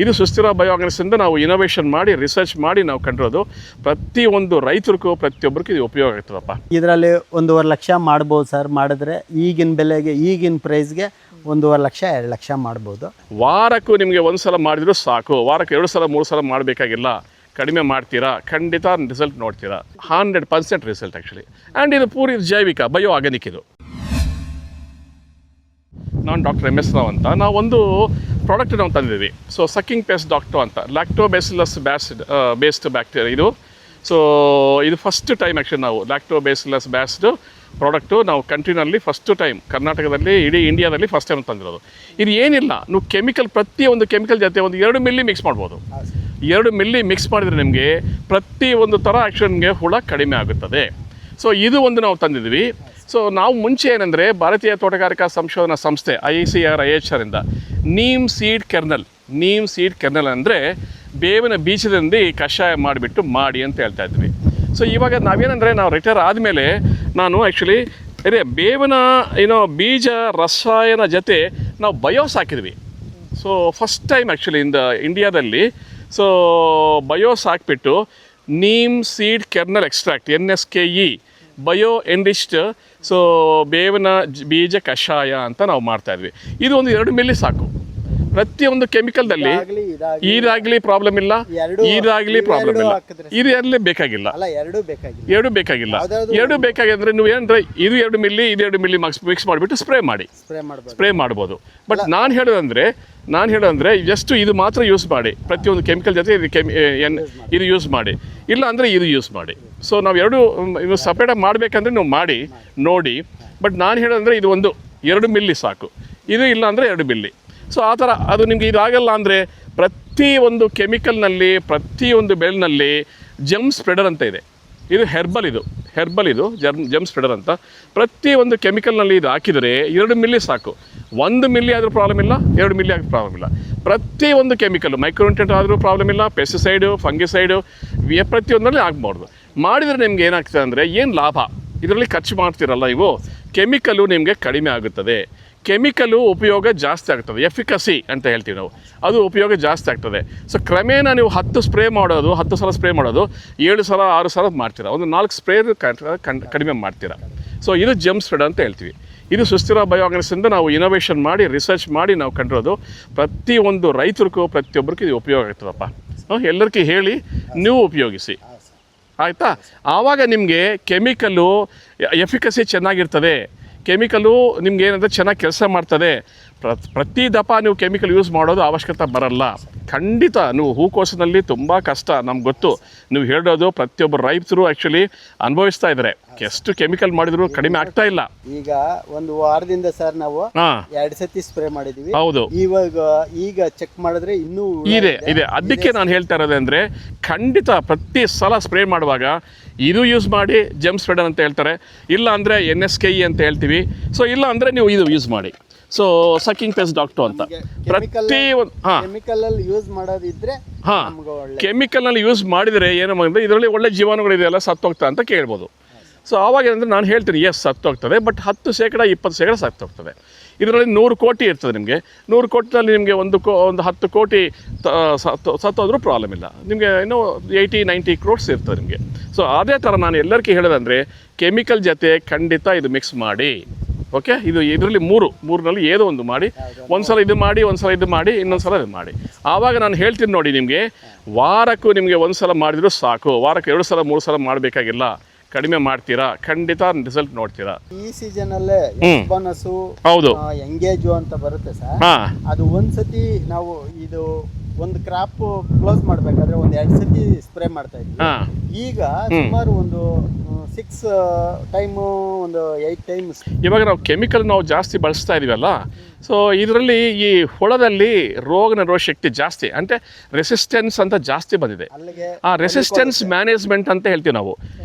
ಇದು ಸುಸ್ಥಿರ ಬಯೋ ಆರ್ಗಾನಿಕ್ಸಿಂದ ನಾವು ಇನೋವೇಷನ್ ಮಾಡಿ ರಿಸರ್ಚ್ ಮಾಡಿ ನಾವು ಕಂಡಿರೋದು. ಪ್ರತಿಯೊಂದು ರೈತರಿಗೂ ಪ್ರತಿಯೊಬ್ಬರಿಗೂ ಇದು ಉಪಯೋಗ ಆಗ್ತದಪ್ಪ. ಇದರಲ್ಲಿ 1.5 ಲಕ್ಷ ಮಾಡ್ಬೋದು ಸರ್. ಮಾಡಿದ್ರೆ ಈಗಿನ ಬೆಲೆಗೆ ಈಗಿನ ಪ್ರೈಸ್ಗೆ 1.5 ಲಕ್ಷ 2 ಲಕ್ಷ ಮಾಡ್ಬೋದು. ವಾರಕ್ಕೂ ನಿಮಗೆ ಒಂದು ಸಲ ಮಾಡಿದ್ರು ಸಾಕು. ವಾರಕ್ಕೆ 2 ಸಲ 3 ಸಲ ಮಾಡಬೇಕಾಗಿಲ್ಲ. ಕಡಿಮೆ ಮಾಡ್ತೀರಾ, ಖಂಡಿತ ರಿಸಲ್ಟ್ ನೋಡ್ತೀರಾ. 100% ರಿಸಲ್ಟ್ ಆ್ಯಕ್ಚುಲಿ. ಆ್ಯಂಡ್ ಇದು ಪೂರಿ ಜೈವಿಕ ಬಯೋ ಆರ್ಗಾನಿಕ್. ಇದು ನಾನು ಡಾಕ್ಟರ್ MS ರಾವ್ ಅಂತ. ನಾವು ಒಂದು ಪ್ರಾಡಕ್ಟ್ ನಾವು ತಂದಿದ್ದೀವಿ. ಸೊ ಸಕ್ಕಿಂಗ್ ಪೆಸ್ಟ್ ಡಾಕ್ಟರ್ ಅಂತ, ಲ್ಯಾಕ್ಟೋಬ್ಯಾಸಿಲಸ್ ಬೇಸ್ಡ್ ಬ್ಯಾಕ್ಟೀರಿಯಾ ಇದು. ಸೊ ಇದು ಫಸ್ಟ್ ಟೈಮ್ ಆ್ಯಕ್ಚುಲಿ ನಾವು ಲ್ಯಾಕ್ಟೋಬ್ಯಾಸಿಲಸ್ ಬೇಸ್ಡ್ ಪ್ರಾಡಕ್ಟು ನಾವು ಕಂಟ್ರಿನಲ್ಲಿ ಫಸ್ಟ್ ಟೈಮ್, ಕರ್ನಾಟಕದಲ್ಲಿ ಇಡೀ ಇಂಡಿಯಾದಲ್ಲಿ ಫಸ್ಟ್ ಟೈಮ್ ತಂದಿರೋದು. ಇದು ಏನಿಲ್ಲ, ನೀವು ಕೆಮಿಕಲ್ ಪ್ರತಿಯೊಂದು ಕೆಮಿಕಲ್ ಜೊತೆ ಒಂದು 2 ಮಿಲಿ ಮಿಕ್ಸ್ ಮಾಡ್ಬೋದು. 2 ಮಿಲಿ ಮಿಕ್ಸ್ ಮಾಡಿದರೆ ನಿಮಗೆ ಪ್ರತಿಯೊಂದು ಥರ ಆ್ಯಕ್ಷನ್ಗೆ ಹುಳ ಕಡಿಮೆ ಆಗುತ್ತದೆ. ಸೊ ಇದು ಒಂದು ನಾವು ತಂದಿದ್ವಿ. ಸೊ ನಾವು ಮುಂಚೆ ಏನಂದರೆ ಭಾರತೀಯ ತೋಟಗಾರಿಕಾ ಸಂಶೋಧನಾ ಸಂಸ್ಥೆ ICAR ಇಂದ ನೀಮ್ ಸೀಡ್ ಕೆರ್ನಲ್ ಅಂದರೆ ಬೇವಿನ ಬೀಜದಿಂದ ಕಷಾಯ ಮಾಡಿಬಿಟ್ಟು ಮಾಡಿ ಅಂತ ಹೇಳ್ತಾ ಇದ್ವಿ. ಸೊ ಇವಾಗ ನಾವೇನಂದರೆ ನಾವು ರಿಟೈರ್ ಆದಮೇಲೆ ನಾನು ಆ್ಯಕ್ಚುಲಿ ಬೇವಿನ ಬೀಜ ರಸಾಯನ ಜೊತೆ ನಾವು ಬಯೋಸ್ ಹಾಕಿದ್ವಿ. ಸೊ ಫಸ್ಟ್ ಟೈಮ್ ಆ್ಯಕ್ಚುಲಿ ಇಂಡಿಯಾದಲ್ಲಿ ಸೊ ಬಯೋಸ್ ಹಾಕಿಬಿಟ್ಟು neem seed kernel extract NSKE bio enriched so ಬೇವಿನ ಬೀಜ ಕಷಾಯ ಅಂತ ನಾವು ಮಾಡ್ತಾಯಿದ್ವಿ. ಇದು ಒಂದು 2 ಮಿಲಿ ಸಾಕು. ಪ್ರತಿಯೊಂದು ಕೆಮಿಕಲ್ದಲ್ಲಿ ಇದಾಗಲಿ ಪ್ರಾಬ್ಲಮ್ ಇಲ್ಲ, ಇದಾಗಲಿ ಪ್ರಾಬ್ಲಮ್ ಇಲ್ಲ, ಇದು ಎರಡೇ ಬೇಕಾಗಿಲ್ಲ. ಎರಡು ಬೇಕಾಗಿದ್ರೆ ನೀವು ಏನಂದ್ರೆ ಇದು 2 ಮಿಲಿ ಇದು 2 ಮಿಲಿ ಮಿಕ್ಸ್ ಮಾಡಿಬಿಟ್ಟು ಸ್ಪ್ರೇ ಮಾಡ್ಬೋದು. ಬಟ್ ನಾನು ಹೇಳೋದಂದ್ರೆ ಜಸ್ಟ್ ಇದು ಮಾತ್ರ ಯೂಸ್ ಮಾಡಿ. ಪ್ರತಿಯೊಂದು ಕೆಮಿಕಲ್ ಜೊತೆ ಇದು ಯೂಸ್ ಮಾಡಿ, ಇಲ್ಲ ಅಂದರೆ ಇದು ಯೂಸ್ ಮಾಡಿ. ಸೊ ನಾವು ಇದು ಸಪ್ರೇಟಾಗಿ ಮಾಡಬೇಕಂದ್ರೆ ನೀವು ಮಾಡಿ ನೋಡಿ. ಬಟ್ ನಾನು ಹೇಳೋದಂದರೆ ಇದು ಒಂದು 2 ಮಿಲಿ ಸಾಕು, ಇದು ಇಲ್ಲ ಅಂದರೆ 2 ಮಿಲಿ. ಸೊ ಆ ಥರ ಅದು ನಿಮಗೆ ಇದಾಗಲ್ಲ ಅಂದರೆ ಪ್ರತಿಯೊಂದು ಕೆಮಿಕಲ್ನಲ್ಲಿ ಪ್ರತಿಯೊಂದು ಬೆಳೆನಲ್ಲಿ ಜಮ್ ಸ್ಪ್ರೆಡರ್ ಅಂತ ಇದೆ. ಇದು ಹೆರ್ಬಲ್ ಇದು ಜಮ್ ಸ್ಪ್ರೆಡರ್ ಅಂತ. ಪ್ರತಿಯೊಂದು ಕೆಮಿಕಲ್ನಲ್ಲಿ ಇದು ಹಾಕಿದರೆ 2 ಮಿಲಿ ಸಾಕು. 1 ಮಿಲಿ ಆದರೂ ಪ್ರಾಬ್ಲಮ್ ಇಲ್ಲ, 2 ಮಿಲಿ ಆದರೂ ಪ್ರಾಬ್ಲಮ್ ಇಲ್ಲ. ಪ್ರತಿಯೊಂದು ಕೆಮಿಕಲ್ಲು ಮೈಕ್ರೋನ್ಯೂಟ್ರಿಯೆಂಟ್ ಆದರೂ ಪ್ರಾಬ್ಲಮ್ ಇಲ್ಲ, ಪೆಸ್ಟಿಸೈಡು ಫಂಗಿಸೈಡು ಪ್ರತಿಯೊಂದರಲ್ಲಿ ಆಗ್ಬಾರ್ದು. ಮಾಡಿದರೆ ನಿಮ್ಗೆ ಏನಾಗ್ತದೆ ಅಂದರೆ ಏನು ಲಾಭ, ಇದರಲ್ಲಿ ಖರ್ಚು ಮಾಡ್ತೀರಲ್ಲ ಇವು ಕೆಮಿಕಲ್ಲು ನಿಮಗೆ ಕಡಿಮೆ ಆಗುತ್ತದೆ. ಕೆಮಿಕಲು ಉಪಯೋಗ ಜಾಸ್ತಿ ಆಗ್ತದೆ, ಎಫಿಕಸಿ ಅಂತ ಹೇಳ್ತೀವಿ ನಾವು, ಅದು ಉಪಯೋಗ ಜಾಸ್ತಿ ಆಗ್ತದೆ. ಸೊ ಕ್ರಮೇಣ ನೀವು 10 ಸಲ ಸ್ಪ್ರೇ ಮಾಡೋದು 7 ಸಲ 6 ಸಲ ಮಾಡ್ತೀರಾ, ಒಂದು 4 ಸ್ಪ್ರೇ ಕಡಿಮೆ ಮಾಡ್ತೀರಾ. ಸೊ ಇದು ಜಮ್ ಸ್ಪ್ರೆಡ್ ಅಂತ ಹೇಳ್ತೀವಿ. ಇದು ಸುಸ್ಥಿರ ಬಯೋ ಆರ್ಗಾನಿಕ್ಸಿಂದ ನಾವು ಇನೋವೇಷನ್ ಮಾಡಿ ರಿಸರ್ಚ್ ಮಾಡಿ ನಾವು ಕಂಡಿರೋದು. ಪ್ರತಿಯೊಂದು ರೈತರಿಗೂ ಪ್ರತಿಯೊಬ್ಬರಿಗೂ ಇದು ಉಪಯೋಗ ಆಗ್ತದಪ್ಪ. ಎಲ್ಲರಿಗೂ ಹೇಳಿ ನೀವು ಉಪಯೋಗಿಸಿ, ಆಯಿತಾ? ಆವಾಗ ನಿಮಗೆ ಕೆಮಿಕಲ್ಲು ಎಫಿಕಸಿ ಚೆನ್ನಾಗಿರ್ತದೆ. ಕೆಮಿಕಲು ನಿಮ್ಗೆ ಏನಂದರೆ ಚೆನ್ನಾಗಿ ಕೆಲಸ ಮಾಡ್ತದೆ. ಪ್ರತಿ ದಪ ನೀವು ಕೆಮಿಕಲ್ ಯೂಸ್ ಮಾಡೋದು ಅವಶ್ಯಕತೆ ಬರಲ್ಲ. ಖಂಡಿತ ನೀವು ಹೂಕೋಸಿನಲ್ಲಿ ತುಂಬ ಕಷ್ಟ, ನಮ್ಗೆ ಗೊತ್ತು. ನೀವು ಹೇಳೋದು ಪ್ರತಿಯೊಬ್ಬರು ರೈತರು ಆ್ಯಕ್ಚುಲಿ ಅನುಭವಿಸ್ತಾ ಇದ್ದಾರೆ. ಎಷ್ಟು ಕೆಮಿಕಲ್ ಮಾಡಿದ್ರು ಕಡಿಮೆ ಆಗ್ತಾ ಇಲ್ಲ. ಈಗ ಒಂದು ವಾರದಿಂದ ಸರ್ ನಾವು 2 ಸತಿ ಸ್ಪ್ರೇ ಮಾಡಿದ್ವಿ. ಹೌದು, ಈಗ ಚೆಕ್ ಮಾಡಿದ್ರೆ ಇನ್ನೂ ಇದೆ. ಅದಕ್ಕೆ ನಾನು ಹೇಳ್ತಾ ಇರೋದು ಅಂದರೆ ಖಂಡಿತ ಪ್ರತಿ ಸಲ ಸ್ಪ್ರೇ ಮಾಡುವಾಗ ಇದು ಯೂಸ್ ಮಾಡಿ, ಜಮ್ ಸ್ಪ್ರೆಡರ್ ಅಂತ ಹೇಳ್ತಾರೆ, ಇಲ್ಲ ಅಂದರೆ NSKE ಅಂತ ಹೇಳ್ತೀವಿ. ಸೊ ಇಲ್ಲ ಅಂದರೆ ನೀವು ಇದು ಯೂಸ್ ಮಾಡಿ. ಸೊ ಸಕ್ಕಿಂಗ್ ಪೆಸ್ಟ್ ಡಾಕ್ಟರ್ ಅಂತ ಕೆಮಿಕಲ್ ಯೂಸ್ ಮಾಡೋದಿದ್ರೆ ಕೆಮಿಕಲ್ನಲ್ಲಿ ಯೂಸ್ ಮಾಡಿದರೆ ಏನಂದರೆ ಇದರಲ್ಲಿ ಒಳ್ಳೆ ಜೀವಾಣುಗಳಿದೆಯಲ್ಲ ಸತ್ತೋಗ್ತಾ ಅಂತ ಕೇಳ್ಬೋದು. ಸೊ ಆವಾಗ ಏನಂದರೆ ನಾನು ಹೇಳ್ತೀನಿ ಎಸ್ ಸತ್ತೋಗ್ತದೆ, ಬಟ್ 10% 20% ಸತ್ತೋಗ್ತದೆ. ಇದರಲ್ಲಿ 100 ಕೋಟಿ ಇರ್ತದೆ. ನಿಮಗೆ 100 ಕೋಟಿನಲ್ಲಿ ನಿಮಗೆ ಒಂದು 10 ಕೋಟಿ ಸತ್ತೋದ್ರೂ ಪ್ರಾಬ್ಲಮ್ ಇಲ್ಲ. ನಿಮಗೆ ಇನ್ನೂ 80-90 crores ಇರ್ತದೆ ನಿಮಗೆ. ಸೊ ಅದೇ ಥರ ನಾನು ಎಲ್ಲರಿಗೂ ಹೇಳೋದಂದರೆ ಕೆಮಿಕಲ್ ಜೊತೆ ಖಂಡಿತ ಇದು ಮಿಕ್ಸ್ ಮಾಡಿ. ಓಕೆ, ಇದರಲ್ಲಿ ಮೂರರಲ್ಲಿ ಏನೋ ಒಂದು ಮಾಡಿ, ಒಂದು ಸಲ ಇದು ಮಾಡಿ, ಒಂದು ಸಲ ಇದು ಮಾಡಿ, ಇನ್ನೊಂದು ಸಲ ಇದು ಮಾಡಿ. ಆವಾಗ ನಾನು ಹೇಳ್ತೀನಿ ನೋಡಿ, ನಿಮಗೆ ವಾರಕ್ಕೂ ನಿಮಗೆ 1 ಸಲ ಮಾಡಿದರೂ ಸಾಕು. ವಾರಕ್ಕೆ 2 ಸಲ 3 ಸಲ ಮಾಡಬೇಕಾಗಿಲ್ಲ. ಕಡಿಮೆ ಮಾಡ್ತೀರಾ, ಖಂಡಿತ ರಿಸಲ್ಟ್ ನೋಡ್ತೀರಾ. ಈ ಸೀಸನಲ್ಲೇ ಬೋನಸ್ಸು ಹೌದು ಎಂಗೇಜು ಅಂತ ಬರುತ್ತೆ ಸರ್. ಅದು ಒಂದ್ಸತಿ ನಾವು ಇದು ಒಂದು ಕ್ರಾಪ್ ಕ್ಲೋಸ್ ಮಾಡಬೇಕಾದ್ರೆ 2 ಸತಿ ಸ್ಪ್ರೇ ಮಾಡ್ತಾ ಇದ್ವಿ. ಈಗ ಸುಮಾರು ಒಂದು 6 ಟೈಮು, ಒಂದು 8 ಟೈಮ್ಸ್. ಇವಾಗ ನಾವು ಕೆಮಿಕಲ್ ನಾವು ಜಾಸ್ತಿ ಬಳಸ್ತಾ ಇದೀವಲ್ಲ, ಸೊ ಇದರಲ್ಲಿ ಈ ಹುಳದಲ್ಲಿ ರೋಗ ಶಕ್ತಿ ಜಾಸ್ತಿ ಅಂದರೆ ರೆಸಿಸ್ಟೆನ್ಸ್ ಅಂತ ಜಾಸ್ತಿ ಬಂದಿದೆ. ಆ ರೆಸಿಸ್ಟೆನ್ಸ್ ಮ್ಯಾನೇಜ್ಮೆಂಟ್ ಅಂತ ಹೇಳ್ತೀವಿ ನಾವು,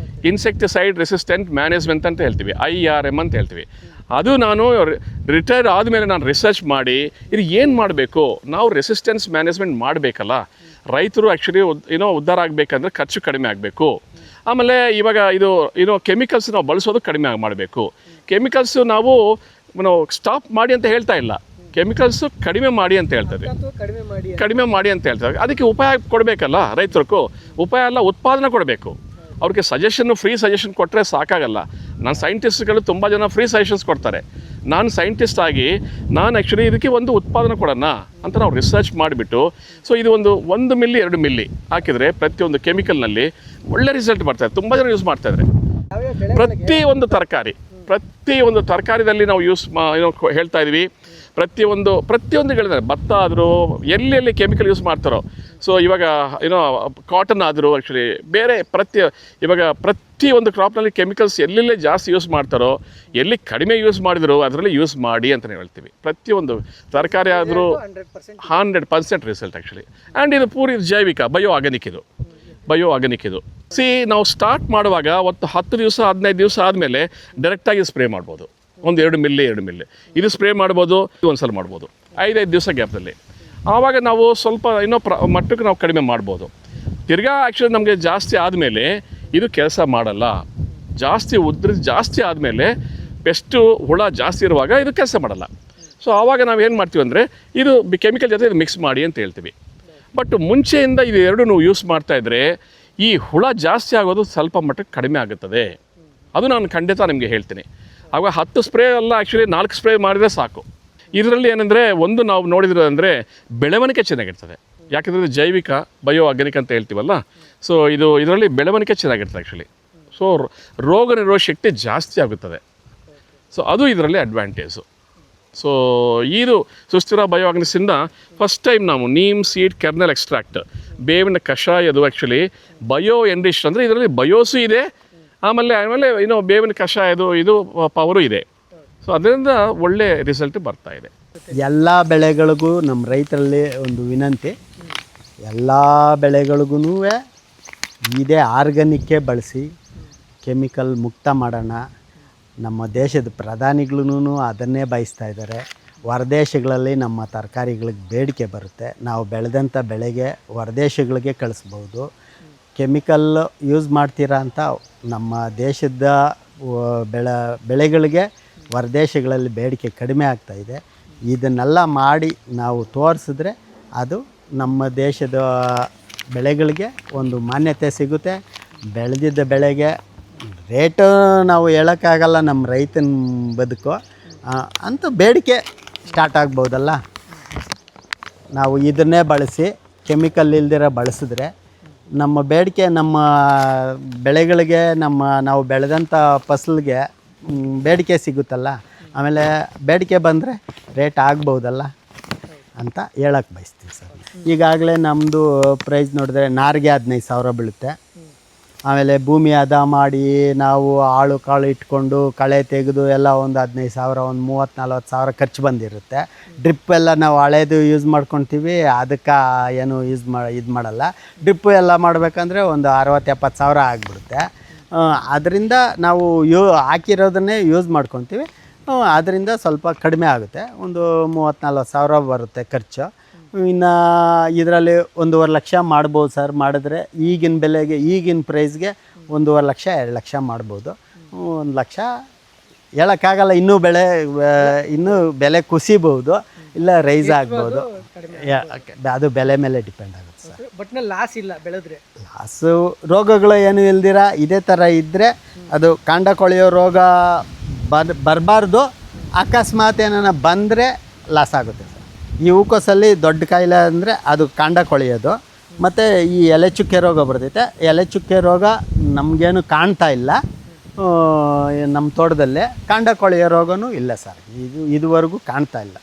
ಇನ್ಸೆಕ್ಟಿಸೈಡ್ ರೆಸಿಸ್ಟೆಂಟ್ ಮ್ಯಾನೇಜ್ಮೆಂಟ್ ಅಂತ ಹೇಳ್ತೀವಿ, IRM ಅಂತ ಹೇಳ್ತೀವಿ. ಅದು ನಾನು ರಿಟೈರ್ಡ್ ಆದಮೇಲೆ ನಾನು ರಿಸರ್ಚ್ ಮಾಡಿ ಇದು ಏನು ಮಾಡಬೇಕು, ನಾವು ರೆಸಿಸ್ಟೆನ್ಸ್ ಮ್ಯಾನೇಜ್ಮೆಂಟ್ ಮಾಡಬೇಕಲ್ಲ. ರೈತರು ಆ್ಯಕ್ಚುಲಿ ಉದ್ಧಾರ ಆಗಬೇಕಂದ್ರೆ ಖರ್ಚು ಕಡಿಮೆ ಆಗಬೇಕು. ಆಮೇಲೆ ಇವಾಗ ಇದು ಕೆಮಿಕಲ್ಸ್ ನಾವು ಬಳಸೋದು ಕಡಿಮೆ ಮಾಡಬೇಕು. ಕೆಮಿಕಲ್ಸು ನಾವು ಸ್ಟಾಪ್ ಮಾಡಿ ಅಂತ ಹೇಳ್ತಾ ಇಲ್ಲ, ಕೆಮಿಕಲ್ಸು ಕಡಿಮೆ ಮಾಡಿ ಅಂತ ಹೇಳ್ತಾರೆ, ಕಡಿಮೆ ಮಾಡಿ ಅಂತ ಹೇಳ್ತಾರೆ. ಅದಕ್ಕೆ ಉಪಾಯ ಕೊಡಬೇಕಲ್ಲ ರೈತರಿಗೂ, ಉಪಾಯ ಎಲ್ಲ ಉತ್ಪಾದನೆ ಕೊಡಬೇಕು. ಅವ್ರಿಗೆ ಸಜೆಷನ್ನು ಫ್ರೀ ಸಜೆಷನ್ ಕೊಟ್ಟರೆ ಸಾಕಾಗಲ್ಲ. ನಾನು ಸೈಂಟಿಸ್ಟ್ಗಳು ತುಂಬ ಜನ ಫ್ರೀ ಸಜೆಷನ್ಸ್ ಕೊಡ್ತಾರೆ. ನಾನು ಸೈಂಟಿಸ್ಟ್ ಆಗಿ ನಾನು ಆ್ಯಕ್ಚುಲಿ ಇದಕ್ಕೆ ಒಂದು ಉತ್ಪಾದನೆ ಕೊಡೋಣ ಅಂತ ನಾವು ರಿಸರ್ಚ್ ಮಾಡಿಬಿಟ್ಟು, ಸೊ ಇದು 1 ಮಿಲ್ಲಿ 2 ಮಿಲ್ಲಿ ಹಾಕಿದರೆ ಪ್ರತಿಯೊಂದು ಕೆಮಿಕಲ್ನಲ್ಲಿ ಒಳ್ಳೆ ರಿಸಲ್ಟ್ ಬರ್ತಾಯಿದೆ. ತುಂಬ ಜನ ಯೂಸ್ ಮಾಡ್ತಾಯಿದ್ದಾರೆ. ಪ್ರತಿಯೊಂದು ತರಕಾರಿದಲ್ಲಿ ನಾವು ಹೇಳ್ತಾ ಇದ್ವಿ. ಪ್ರತಿಯೊಂದು ಹೇಳಿದ್ದಾರೆ. ಭತ್ತ ಆದರೂ ಎಲ್ಲೆಲ್ಲಿ ಕೆಮಿಕಲ್ ಯೂಸ್ ಮಾಡ್ತಾರೋ, ಸೊ ಇವಾಗ ಕಾಟನ್ ಆದರೂ ಆ್ಯಕ್ಚುಲಿ ಬೇರೆ ಇವಾಗ ಪ್ರತಿಯೊಂದು ಕ್ರಾಪ್ನಲ್ಲಿ ಕೆಮಿಕಲ್ಸ್ ಎಲ್ಲೆಲ್ಲಿ ಜಾಸ್ತಿ ಯೂಸ್ ಮಾಡ್ತಾರೋ, ಎಲ್ಲಿ ಕಡಿಮೆ ಯೂಸ್ ಮಾಡಿದ್ರು ಅದರಲ್ಲಿ ಯೂಸ್ ಮಾಡಿ ಅಂತಲೇ ಹೇಳ್ತೀವಿ. ಪ್ರತಿಯೊಂದು ತರಕಾರಿ ಆದರೂ 100% ರಿಸಲ್ಟ್ ಆ್ಯಕ್ಚುಲಿ. ಆ್ಯಂಡ್ ಇದು ಪೂರಿ ಜೈವಿಕ ಬಯೋ ಆರ್ಗಾನಿಕ್ ಇದು. ನಾವು ಸ್ಟಾರ್ಟ್ ಮಾಡುವಾಗ 10 ದಿವಸ 15 ದಿವಸ ಆದಮೇಲೆ ಡೈರೆಕ್ಟಾಗಿ ಸ್ಪ್ರೇ ಮಾಡ್ಬೋದು. 2 ಮಿಲ್ಲಿ ಇದು ಸ್ಪ್ರೇ ಮಾಡ್ಬೋದು, ಒಂದು ಸಲ ಮಾಡ್ಬೋದು 5 ದಿವಸ ಗ್ಯಾಪ್ದಲ್ಲಿ. ಆವಾಗ ನಾವು ಸ್ವಲ್ಪ ಮಟ್ಟಕ್ಕೆ ನಾವು ಕಡಿಮೆ ಮಾಡ್ಬೋದು. ತಿರ್ಗಾ ಆ್ಯಕ್ಚುಲಿ ನಮಗೆ ಜಾಸ್ತಿ ಆದಮೇಲೆ ಇದು ಕೆಲಸ ಮಾಡಲ್ಲ. ಜಾಸ್ತಿ ಆದಮೇಲೆ ಪೆಸ್ಟು ಹುಳ ಜಾಸ್ತಿ ಇರುವಾಗ ಇದು ಕೆಲಸ ಮಾಡಲ್ಲ. ಸೊ ಆವಾಗ ನಾವು ಏನು ಮಾಡ್ತೀವಿ ಅಂದರೆ ಇದು ಕೆಮಿಕಲ್ ಜೊತೆ ಇದು ಮಿಕ್ಸ್ ಮಾಡಿ ಅಂತ ಹೇಳ್ತೀವಿ. ಬಟ್ ಮುಂಚೆಯಿಂದ ಇದು ಎರಡು ನೀವು ಯೂಸ್ ಮಾಡ್ತಾಯಿದ್ರೆ ಈ ಹುಳ ಜಾಸ್ತಿ ಆಗೋದು ಸ್ವಲ್ಪ ಮಟ್ಟಕ್ಕೆ ಕಡಿಮೆ ಆಗುತ್ತದೆ. ಅದು ನಾನು ಖಂಡಿತ ನಿಮಗೆ ಹೇಳ್ತೀನಿ. ಆವಾಗ 10 ಸ್ಪ್ರೇ ಅಲ್ಲ, ಆ್ಯಕ್ಚುಲಿ 4 ಸ್ಪ್ರೇ ಮಾಡಿದರೆ ಸಾಕು. ಇದರಲ್ಲಿ ಏನಂದರೆ ನಾವು ನೋಡಿದ್ರಂದರೆ ಬೆಳವಣಿಗೆ ಚೆನ್ನಾಗಿರ್ತದೆ. ಯಾಕೆಂದರೆ ಇದು ಜೈವಿಕ ಬಯೋ ಆರ್ಗಾನಿಕ್ ಅಂತ ಹೇಳ್ತೀವಲ್ಲ, ಸೊ ಇದರಲ್ಲಿ ಬೆಳವಣಿಗೆ ಚೆನ್ನಾಗಿರ್ತದೆ ಆ್ಯಕ್ಚುಲಿ. ಸೊ ರೋಗ ನಿರೋಧಕ ಶಕ್ತಿ ಜಾಸ್ತಿ ಆಗುತ್ತದೆ. ಸೊ ಅದು ಇದರಲ್ಲಿ ಅಡ್ವಾಂಟೇಜು. ಸೊ ಇದು ಸುಸ್ಥಿರ ಬಯೋ ಆರ್ಗಾನಿಕ್ಸಿಂದ ಫಸ್ಟ್ ಟೈಮ್ ನಾವು ನೀಮ್ ಸೀಡ್ ಕೆರ್ನಲ್ ಎಕ್ಸ್ಟ್ರಾಕ್ಟ್ ಬೇವಿನ ಕಷಾಯದು ಆ್ಯಕ್ಚುಲಿ ಬಯೋ ಎಂಡಿಶ್ ಅಂದರೆ ಇದರಲ್ಲಿ ಬಯೋಸು ಇದೆ, ಆಮೇಲೆ ಬೇವಿನ ಕಷಾಯದು ಇದು ಪವರು ಇದೆ. ಸೊ ಅದರಿಂದ ಒಳ್ಳೆ ರಿಸಲ್ಟ್ ಬರ್ತಾ ಇದೆ. ಎಲ್ಲ ಬೆಳೆಗಳಿಗೂ ನಮ್ಮ ರೈತರಲ್ಲಿ ಒಂದು ವಿನಂತಿ, ಎಲ್ಲ ಬೆಳೆಗಳಿಗೂ ಇದೇ ಆರ್ಗಾನಿಕ್ಕೇ ಬಳಸಿ ಕೆಮಿಕಲ್ ಮುಕ್ತ ಮಾಡೋಣ. ನಮ್ಮ ದೇಶದ ಪ್ರಧಾನಿಗಳೂ ಅದನ್ನೇ ಬಯಸ್ತಾ ಇದ್ದಾರೆ. ಹೊರದೇಶಗಳಲ್ಲಿ ನಮ್ಮ ತರಕಾರಿಗಳಿಗೆ ಬೇಡಿಕೆ ಬರುತ್ತೆ. ನಾವು ಬೆಳೆದಂಥ ಬೆಳೆಗೆ ಹೊರದೇಶಗಳಿಗೆ ಕಳಿಸ್ಬೋದು. ಕೆಮಿಕಲ್ ಯೂಸ್ ಮಾಡ್ತೀರಾ ಅಂತ ನಮ್ಮ ದೇಶದ ಬೆಳೆಗಳಿಗೆ ಹೊರದೇಶಗಳಲ್ಲಿ ಬೇಡಿಕೆ ಕಡಿಮೆ ಆಗ್ತಾಯಿದೆ. ಇದನ್ನೆಲ್ಲ ಮಾಡಿ ನಾವು ತೋರಿಸಿದ್ರೆ ಅದು ನಮ್ಮ ದೇಶದ ಬೆಳೆಗಳಿಗೆ ಒಂದು ಮಾನ್ಯತೆ ಸಿಗುತ್ತೆ. ಬೆಳೆದಿದ್ದ ಬೆಳೆಗೆ ರೇಟು ನಾವು ಹೇಳೋಕ್ಕಾಗಲ್ಲ, ನಮ್ಮ ರೈತನ ಬದುಕು ಅಂತ ಬೇಡಿಕೆ ಸ್ಟಾರ್ಟ್ ಆಗ್ಬೋದಲ್ಲ. ನಾವು ಇದನ್ನೇ ಬಳಸಿ ಕೆಮಿಕಲ್ ಇಲ್ದಿರ ಬಳಸಿದ್ರೆ ನಮ್ಮ ಬೇಡಿಕೆ ನಮ್ಮ ಬೆಳೆಗಳಿಗೆ ನಾವು ಬೆಳೆದಂಥ ಫಸಲಿಗೆ ಬೇಡಿಕೆ ಸಿಗುತ್ತಲ್ಲ. ಆಮೇಲೆ ಬೇಡಿಕೆ ಬಂದರೆ ರೇಟ್ ಆಗ್ಬೋದಲ್ಲ ಅಂತ ಹೇಳಕ್ಕೆ ಬಯಸ್ತೀವಿ ಸರ್. ಈಗಾಗಲೇ ನಮ್ಮದು ಪ್ರೈಸ್ ನೋಡಿದ್ರೆ ನಾರಿಗೆ 15,000 ಬೀಳುತ್ತೆ. ಆಮೇಲೆ ಭೂಮಿ ಹದ ಮಾಡಿ ನಾವು ಆಳು ಕಾಳು ಇಟ್ಕೊಂಡು ಕಳೆ ತೆಗೆದು ಎಲ್ಲ ಒಂದು 15,000 ಒಂದು 30-40 ಖರ್ಚು ಬಂದಿರುತ್ತೆ. ಡ್ರಿಪ್ ಎಲ್ಲ ನಾವು ಹಳೇದು ಯೂಸ್ ಮಾಡ್ಕೊತೀವಿ, ಅದಕ್ಕೆ ಏನು ಇದು ಮಾಡಲ್ಲ. ಡ್ರಿಪ್ಪು ಎಲ್ಲ ಮಾಡಬೇಕಂದ್ರೆ ಒಂದು 60-70 ಆಗಿಬಿಡುತ್ತೆ. ಅದರಿಂದ ನಾವು ಹಾಕಿರೋದನ್ನೇ ಯೂಸ್ ಮಾಡ್ಕೊತೀವಿ. ಅದರಿಂದ ಸ್ವಲ್ಪ ಕಡಿಮೆ ಆಗುತ್ತೆ, ಒಂದು 30-40 ಬರುತ್ತೆ ಖರ್ಚು. ಇನ್ನು ಇದರಲ್ಲಿ 1.5 ಲಕ್ಷ ಮಾಡ್ಬೋದು ಸರ್. ಮಾಡಿದ್ರೆ ಈಗಿನ ಬೆಲೆಗೆ ಈಗಿನ ಪ್ರೈಸ್ಗೆ 1.5 ಲಕ್ಷ 2 ಲಕ್ಷ ಮಾಡ್ಬೋದು. 1 ಲಕ್ಷ ಹೇಳೋಕ್ಕಾಗಲ್ಲ, ಇನ್ನೂ ಬೆಲೆ ಕುಸಿಬೋದು, ಇಲ್ಲ ರೈಸ್ ಆಗ್ಬೋದು. ಅದು ಬೆಲೆ ಮೇಲೆ ಡಿಪೆಂಡ್ ಆಗುತ್ತೆ ಸರ್. ಬಟ್ ಲಾಸ್ ಇಲ್ಲ ಬೆಳೆದ್ರೆ. ಲಾಸು ರೋಗಗಳು ಏನು ಇಲ್ದಿರ ಇದೇ ಥರ ಇದ್ದರೆ ಅದು ಕಾಂಡ ಕೊಳೆಯೋ ರೋಗ ಬರಬಾರ್ದು. ಅಕಸ್ಮಾತ್ ಏನಾರ ಬಂದರೆ ಲಾಸ್ ಆಗುತ್ತೆ ಸರ್. ಈ ಹೂಕೋಸಲ್ಲಿ ದೊಡ್ಡ ಕಾಯಿಲೆ ಅಂದರೆ ಅದು ಕಾಂಡ ಕೊಳೆಯೋದು. ಮತ್ತು ಈ ಎಲೆ ಚುಕ್ಕೆ ರೋಗ ಬರ್ತೈತೆ. ಎಲೆ ಚುಕ್ಕೆ ರೋಗ ನಮಗೇನು ಕಾಣ್ತಾ ಇಲ್ಲ ನಮ್ಮ ತೋಟದಲ್ಲೇ. ಕಾಂಡ ಕೊಳೆಯೋ ರೋಗನೂ ಇಲ್ಲ ಸರ್, ಇದುವರೆಗೂ ಕಾಣ್ತಾ ಇಲ್ಲ.